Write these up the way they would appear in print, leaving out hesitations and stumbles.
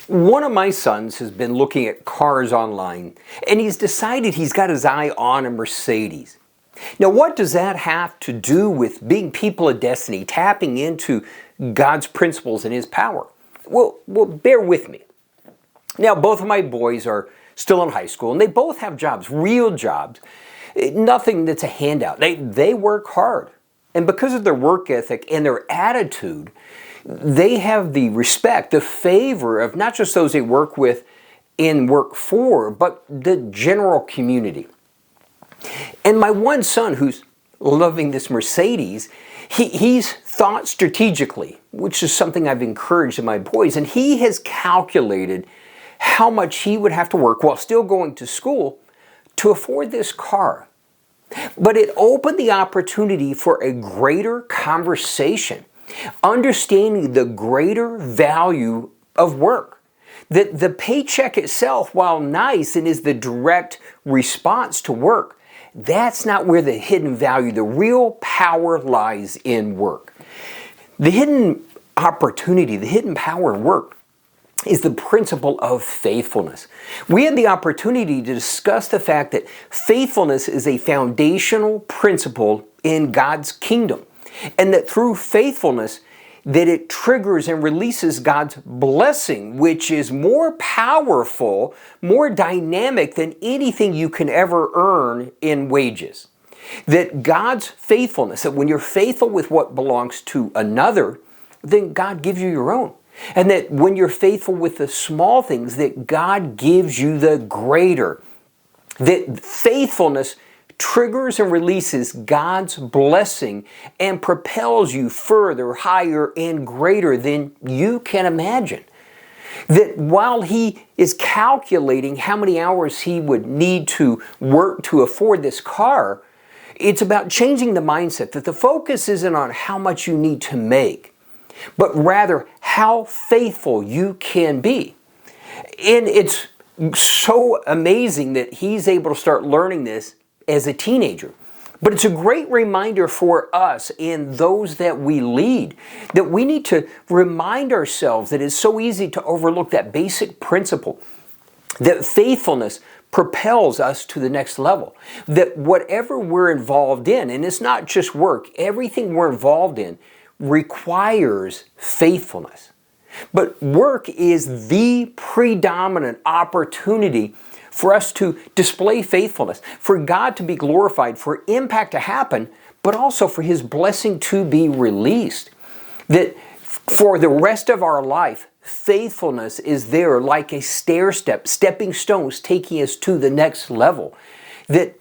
One of my sons has been looking at cars online, and he's decided he's got his eye on a Mercedes. Now, what does that have to do with being people of destiny, tapping into God's principles and His power? Well, bear with me. Now, both of my boys are still in high school, and they both have jobs, real jobs. Nothing that's a handout. They work hard. And because of their work ethic and their attitude, they have the respect, the favor of not just those they work with and work for, but the general community. And my one son, who's loving this Mercedes, he's thought strategically, which is something I've encouraged in my boys, and he has calculated how much he would have to work while still going to school to afford this car. But it opened the opportunity for a greater conversation, understanding the greater value of work. That the paycheck itself, while nice and is the direct response to work, that's not where the hidden value, the real power lies in work. The hidden opportunity, the hidden power in work is the principle of faithfulness. We had the opportunity to discuss the fact that faithfulness is a foundational principle in God's kingdom, and that through faithfulness, that it triggers and releases God's blessing, which is more powerful, more dynamic than anything you can ever earn in wages. That God's faithfulness, that when you're faithful with what belongs to another, then God gives you your own. And that when you're faithful with the small things, that God gives you the greater. That faithfulness triggers and releases God's blessing and propels you further, higher, and greater than you can imagine. That while he is calculating how many hours he would need to work to afford this car, it's about changing the mindset, that the focus isn't on how much you need to make, but rather how faithful you can be. And it's so amazing that he's able to start learning this as a teenager. But it's a great reminder for us and those that we lead, that we need to remind ourselves that it's so easy to overlook that basic principle, that faithfulness propels us to the next level. That whatever we're involved in, and it's not just work, everything we're involved in requires faithfulness. But work is the predominant opportunity for us to display faithfulness, for God to be glorified, for impact to happen, but also for His blessing to be released. That for the rest of our life, faithfulness is there like a stair step, stepping stones taking us to the next level. That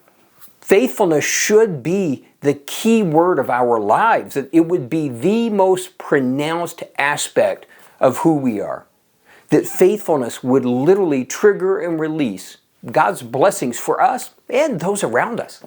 faithfulness should be the key word of our lives, that it would be the most pronounced aspect of who we are. That faithfulness would literally trigger and release God's blessings for us and those around us.